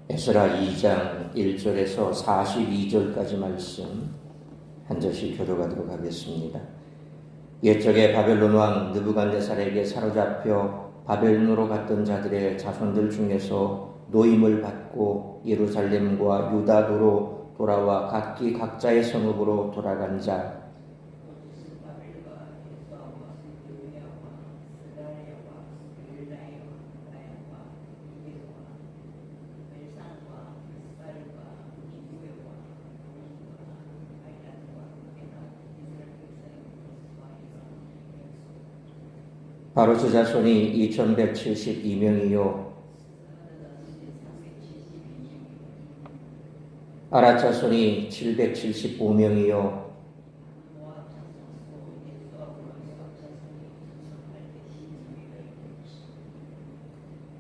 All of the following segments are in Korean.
에스라 2장 1절에서 42절까지 말씀 한 절씩 교독하도록 하겠습니다. 옛적에 바벨론 왕 느부갓네살에게 사로잡혀 바벨론으로 갔던 자들의 자손들 중에서 노임을 받고 예루살렘과 유다도로 돌아와 각기 각자의 성읍으로 돌아간 자, 바로스 자손이 2172명이요 아랏 자손이 775명이요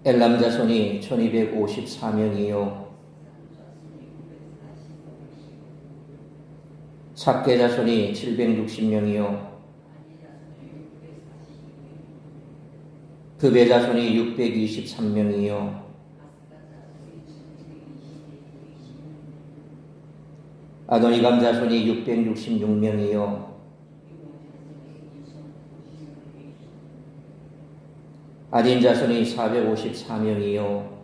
엘람 자손이 1254명이요 삭게 자손이 760명이요 그베 자손이 623명이요 아도니감 자손이 666명이요 아딘 자손이 454명이요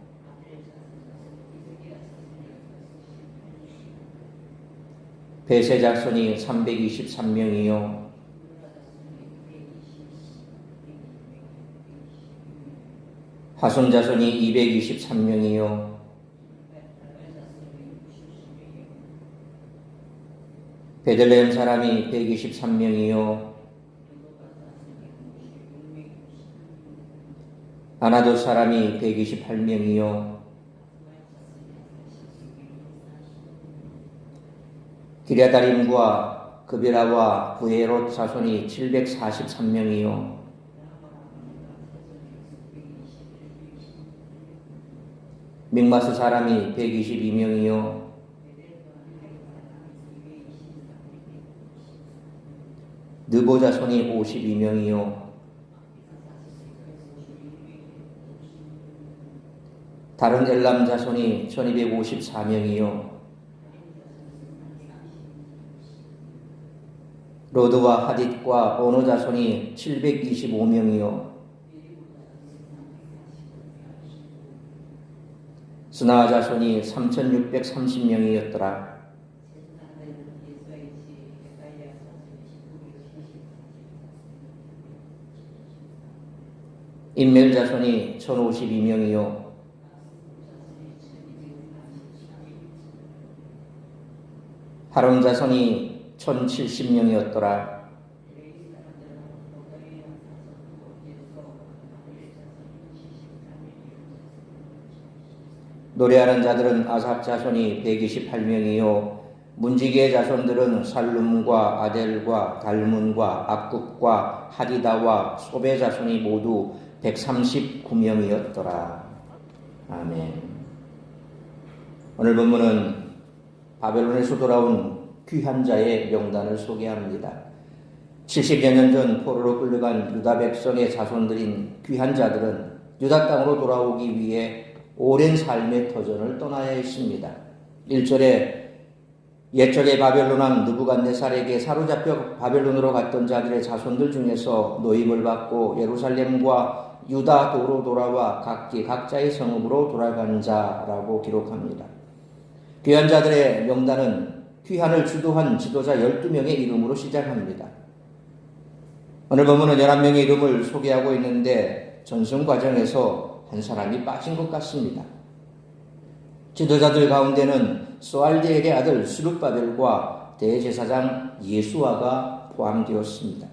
베세 자손이 323명이요 하손 자손이 223명이요 베들레헴 사람이 123명이요 아나도 사람이 128명이요 기랴다림과 그베라와 부에롯 자손이 743명이요 믹마스 사람이 122명이요 느보 자손이 52명이요 다른 엘람 자손이 1254명이요 로드와 하딧과 오노 자손이 725명이요 스나 자손이 3630명이었더라. 인멜 자손이 1052명이요 하름 자손이 1070명이었더라. 노래하는 자들은 아삽 자손이 128명이요 문지기의 자손들은 살룸과 아델과 달문과 악굽과 하디다와 소베 자손이 모두 139명이었더라. 아멘. 오늘 본문은 바벨론에서 돌아온 귀한 자의 명단을 소개합니다. 70여 년 전 포로로 끌려간 유다 백성의 자손들인 귀한 자들은 유다 땅으로 돌아오기 위해 오랜 삶의 터전을 떠나야 했습니다. 1절에 옛적에 바벨론 왕 느부갓네살에게 사로잡혀 바벨론으로 갔던 자들의 자손들 중에서 노임을 받고 예루살렘과 유다도로 돌아와 각기 각자의 성읍으로 돌아간 자라고 기록합니다. 귀한 자들의 명단은 귀환을 주도한 지도자 12명의 이름으로 시작합니다. 오늘 본문은 11명의 이름을 소개하고 있는데 전승 과정에서 한 사람이 빠진 것 같습니다. 지도자들 가운데는 소알디엘의 아들 스룹바벨과 대제사장 예수아가 포함되었습니다.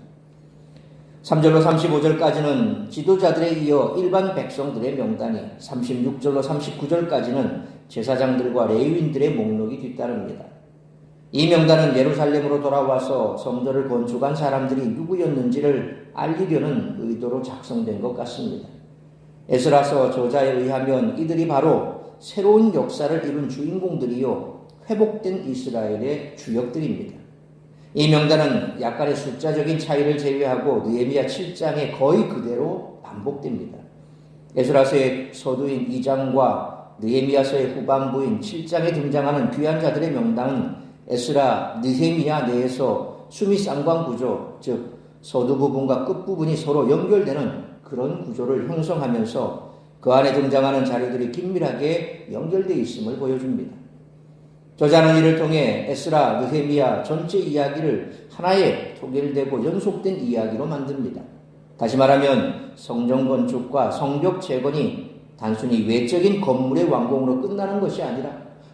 3절로 35절까지는 지도자들에 이어 일반 백성들의 명단이, 36절로 39절까지는 제사장들과 레위인들의 목록이 뒤따릅니다. 이 명단은 예루살렘으로 돌아와서 성전을 건축한 사람들이 누구였는지를 알리려는 의도로 작성된 것 같습니다. 에스라서 저자에 의하면 이들이 바로 새로운 역사를 이룬 주인공들이요 회복된 이스라엘의 주역들입니다. 이 명단은 약간의 숫자적인 차이를 제외하고 느헤미야 7장에 거의 그대로 반복됩니다. 에스라서의 서두인 2장과 느헤미야서의 후반부인 7장에 등장하는 귀한 자들의 명단은 에스라, 느헤미야 내에서 수미 쌍방 구조, 즉 서두 부분과 끝 부분이 서로 연결되는 그런 구조를 형성하면서 그 안에 등장하는 자료들이 긴밀하게 연결되어 있음을 보여줍니다. 저자는 이를 통해 에스라, 느헤미야 전체 이야기를 하나의 통일되고 연속된 이야기로 만듭니다. 다시 말하면 성전 건축과 성벽 재건이 단순히 외적인 건물의 완공으로 끝나는 것이 아니라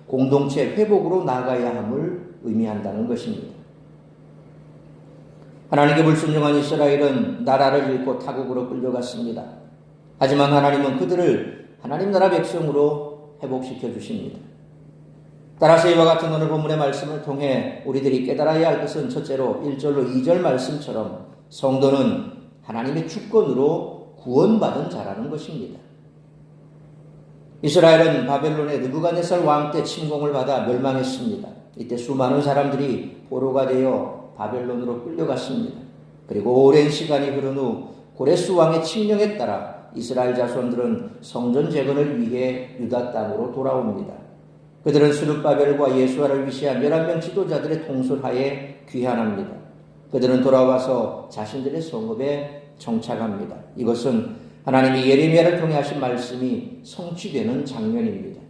공동체 회복으로 나아가야 함을 의미한다는 것입니다. 하나님께 불순종한 이스라엘은 나라를 잃고 타국으로 끌려갔습니다. 하지만 하나님은 그들을 하나님 나라 백성으로 회복시켜 주십니다. 따라서 이와 같은 오늘 본문의 말씀을 통해 우리들이 깨달아야 할 것은 첫째로 1절로 2절 말씀처럼 성도는 하나님의 주권으로 구원받은 자라는 것입니다. 이스라엘은 바벨론의 느부갓네살 왕 때 침공을 받아 멸망했습니다. 이때 수많은 사람들이 포로가 되어 바벨론으로 끌려갔습니다. 그리고 오랜 시간이 흐른 후 고레스 왕의 칙령에 따라 이스라엘 자손들은 성전 재건을 위해 유다 땅으로 돌아옵니다. 그들은 스룹바벨과 예수아를 위시한 11명 지도자들의 통솔하에 귀환합니다. 그들은 돌아와서 자신들의 성읍에 정착합니다. 이것은 하나님이 예레미야를 통해 하신 말씀이 성취되는 장면입니다.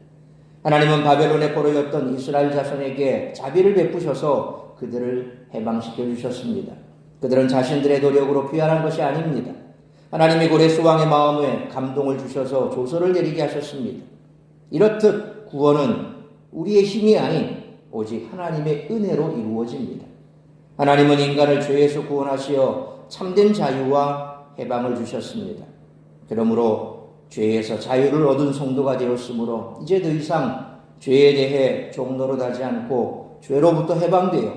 하나님은 바벨론의 포로였던 이스라엘 자손에게 자비를 베푸셔서 그들을 해방시켜 주셨습니다. 그들은 자신들의 노력으로 귀환한 것이 아닙니다. 하나님이 고레스 왕의 마음에 감동을 주셔서 조서를 내리게 하셨습니다. 이렇듯 구원은 우리의 힘이 아닌 오직 하나님의 은혜로 이루어집니다. 하나님은 인간을 죄에서 구원하시어 참된 자유와 해방을 주셨습니다. 그러므로 죄에서 자유를 얻은 성도가 되었으므로 이제 더 이상 죄에 대해 종노릇하지 않고 죄로부터 해방되어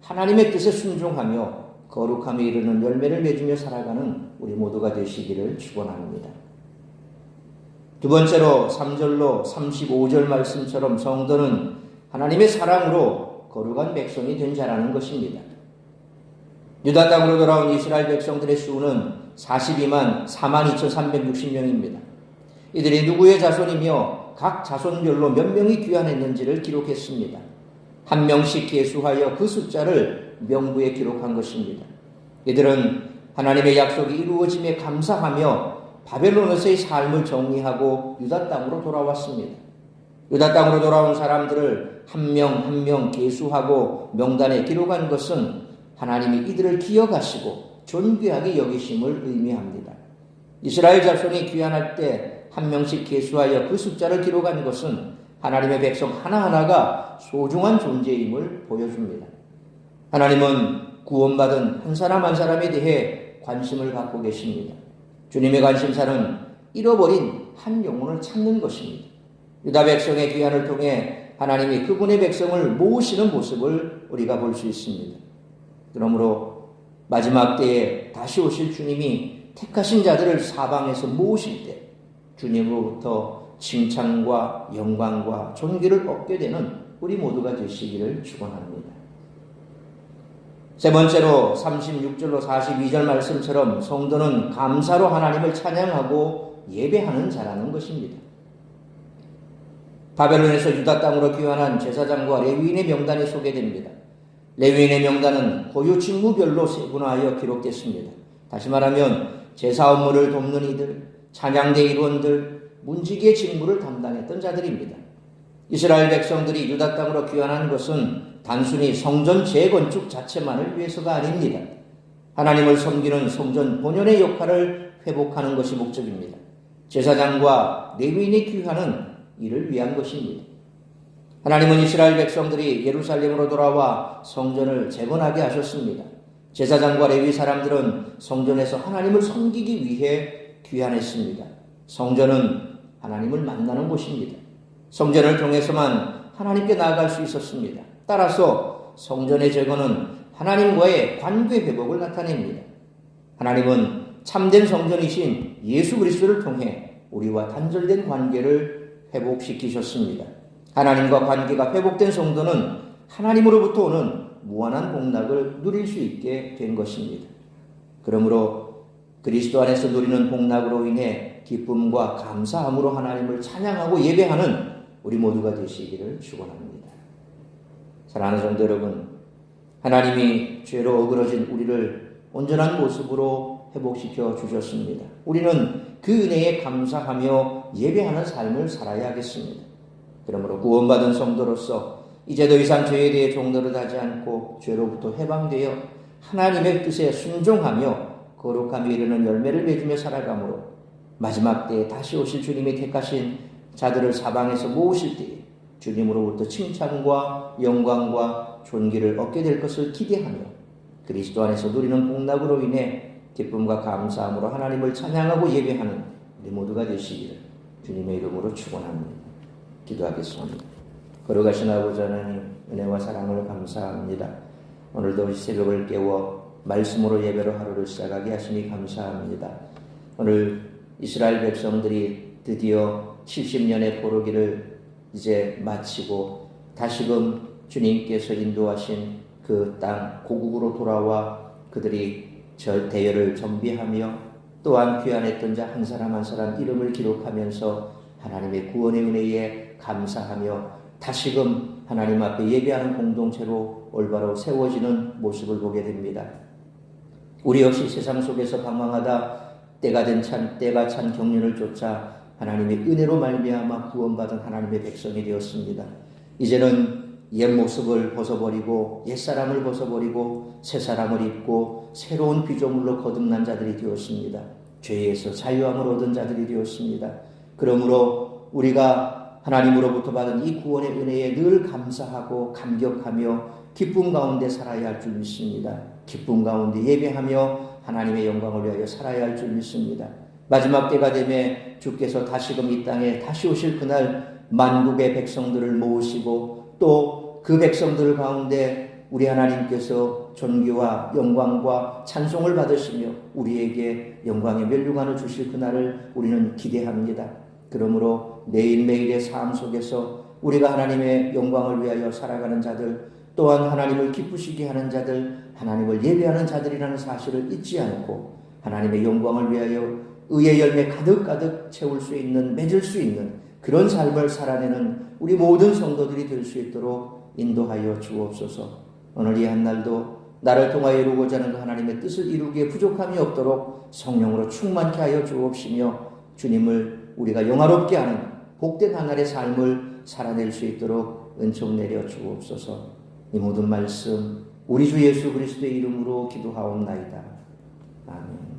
하나님의 뜻에 순종하며 거룩함에 이르는 열매를 맺으며 살아가는 우리 모두가 되시기를 축원합니다. 두 번째로 3절로 35절 말씀처럼 성도는 하나님의 사랑으로 거룩한 백성이 된 자라는 것입니다. 유다 땅으로 돌아온 이스라엘 백성들의 수는 42만 42,360명입니다. 이들이 누구의 자손이며 각 자손별로 몇 명이 귀환했는지를 기록했습니다. 한 명씩 계수하여 그 숫자를 명부에 기록한 것입니다. 이들은 하나님의 약속이 이루어짐에 감사하며 바벨론에서의 삶을 정리하고 유다 땅으로 돌아왔습니다. 유다 땅으로 돌아온 사람들을 한 명 한 명 계수하고 명단에 기록한 것은 하나님이 이들을 기억하시고 존귀하게 여기심을 의미합니다. 이스라엘 자손이 귀환할 때 한 명씩 계수하여 그 숫자를 기록한 것은 하나님의 백성 하나하나가 소중한 존재임을 보여줍니다. 하나님은 구원받은 한 사람 한 사람에 대해 관심을 갖고 계십니다. 주님의 관심사는 잃어버린 한 영혼을 찾는 것입니다. 유다 백성의 귀환을 통해 하나님이 그분의 백성을 모으시는 모습을 우리가 볼 수 있습니다. 그러므로 마지막 때에 다시 오실 주님이 택하신 자들을 사방에서 모으실 때 주님으로부터 칭찬과 영광과 존귀를 얻게 되는 우리 모두가 되시기를 축원합니다. 세 번째로 36절로 42절 말씀처럼 성도는 감사로 하나님을 찬양하고 예배하는 자라는 것입니다. 바벨론에서 유다 땅으로 귀환한 제사장과 레위인의 명단이 소개됩니다. 레위인의 명단은 고유 직무별로 세분화하여 기록됐습니다. 다시 말하면 제사 업무를 돕는 이들, 찬양대 일원들, 문지기의 직무를 담당했던 자들입니다. 이스라엘 백성들이 유다 땅으로 귀환한 것은 단순히 성전 재건축 자체만을 위해서가 아닙니다. 하나님을 섬기는 성전 본연의 역할을 회복하는 것이 목적입니다. 제사장과 레위인의 귀환은 이를 위한 것입니다. 하나님은 이스라엘 백성들이 예루살렘으로 돌아와 성전을 재건하게 하셨습니다. 제사장과 레위 사람들은 성전에서 하나님을 섬기기 위해 귀환했습니다. 성전은 하나님을 만나는 곳입니다. 성전을 통해서만 하나님께 나아갈 수 있었습니다. 따라서 성전의 재건은 하나님과의 관계 회복을 나타냅니다. 하나님은 참된 성전이신 예수 그리스도를 통해 우리와 단절된 관계를 회복시키셨습니다. 하나님과 관계가 회복된 성도는 하나님으로부터 오는 무한한 복락을 누릴 수 있게 된 것입니다. 그러므로 그리스도 안에서 누리는 복락으로 인해 기쁨과 감사함으로 하나님을 찬양하고 예배하는 우리 모두가 되시기를 축원합니다. 사랑하는 성도 여러분, 하나님이 죄로 어그러진 우리를 온전한 모습으로 회복시켜 주셨습니다. 우리는 그 은혜에 감사하며 예배하는 삶을 살아야 하겠습니다. 그러므로 구원받은 성도로서 이제 더 이상 죄에 대해 종노릇하지 않고 죄로부터 해방되어 하나님의 뜻에 순종하며 거룩함에 이르는 열매를 맺으며 살아가므로 마지막 때에 다시 오실 주님이 택하신 자들을 사방에서 모으실 때에 주님으로부터 칭찬과 영광과 존귀를 얻게 될 것을 기대하며 그리스도 안에서 누리는 복락으로 인해 기쁨과 감사함으로 하나님을 찬양하고 예배하는 우리 모두가 되시기를 주님의 이름으로 축원합니다. 기도하겠습니다. 걸어가신 아버지 하나님, 은혜와 사랑을 감사합니다. 오늘도 새벽을 깨워 말씀으로 예배로 하루를 시작하게 하시니 감사합니다. 오늘 이스라엘 백성들이 드디어 70년의 포로기를 이제 마치고 다시금 주님께서 인도하신 그 땅 고국으로 돌아와 그들이 대열을 정비하며 또한 귀환했던 자 한 사람 한 사람 이름을 기록하면서 하나님의 구원의 은혜에 감사하며 다시금 하나님 앞에 예배하는 공동체로 올바로 세워지는 모습을 보게 됩니다. 우리 역시 세상 속에서 방황하다 때가 찬 경륜을 쫓아 하나님의 은혜로 말미암아 구원받은 하나님의 백성이 되었습니다. 이제는 옛 모습을 벗어버리고 옛사람을 벗어버리고 새사람을 입고 새로운 피조물로 거듭난 자들이 되었습니다. 죄에서 자유함을 얻은 자들이 되었습니다. 그러므로 우리가 하나님으로부터 받은 이 구원의 은혜에 늘 감사하고 감격하며 기쁨 가운데 살아야 할 줄 믿습니다. 기쁨 가운데 예배하며 하나님의 영광을 위하여 살아야 할 줄 믿습니다. 마지막 때가 되매 주께서 다시금 이 땅에 다시 오실 그날 만국의 백성들을 모으시고 또 그 백성들 가운데 우리 하나님께서 존귀와 영광과 찬송을 받으시며 우리에게 영광의 면류관을 주실 그날을 우리는 기대합니다. 그러므로 매일매일의 삶 속에서 우리가 하나님의 영광을 위하여 살아가는 자들, 또한 하나님을 기쁘시게 하는 자들, 하나님을 예배하는 자들이라는 사실을 잊지 않고 하나님의 영광을 위하여 의의 열매 가득가득 채울 수 있는, 맺을 수 있는 그런 삶을 살아내는 우리 모든 성도들이 될 수 있도록 인도하여 주옵소서. 오늘 이 한날도 나를 통하여 이루고자 하는 하나님의 뜻을 이루기에 부족함이 없도록 성령으로 충만케 하여 주옵시며 주님을 우리가 영화롭게 하는 복된 하늘의 삶을 살아낼 수 있도록 은총 내려 주옵소서. 이 모든 말씀 우리 주 예수 그리스도의 이름으로 기도하옵나이다. 아멘.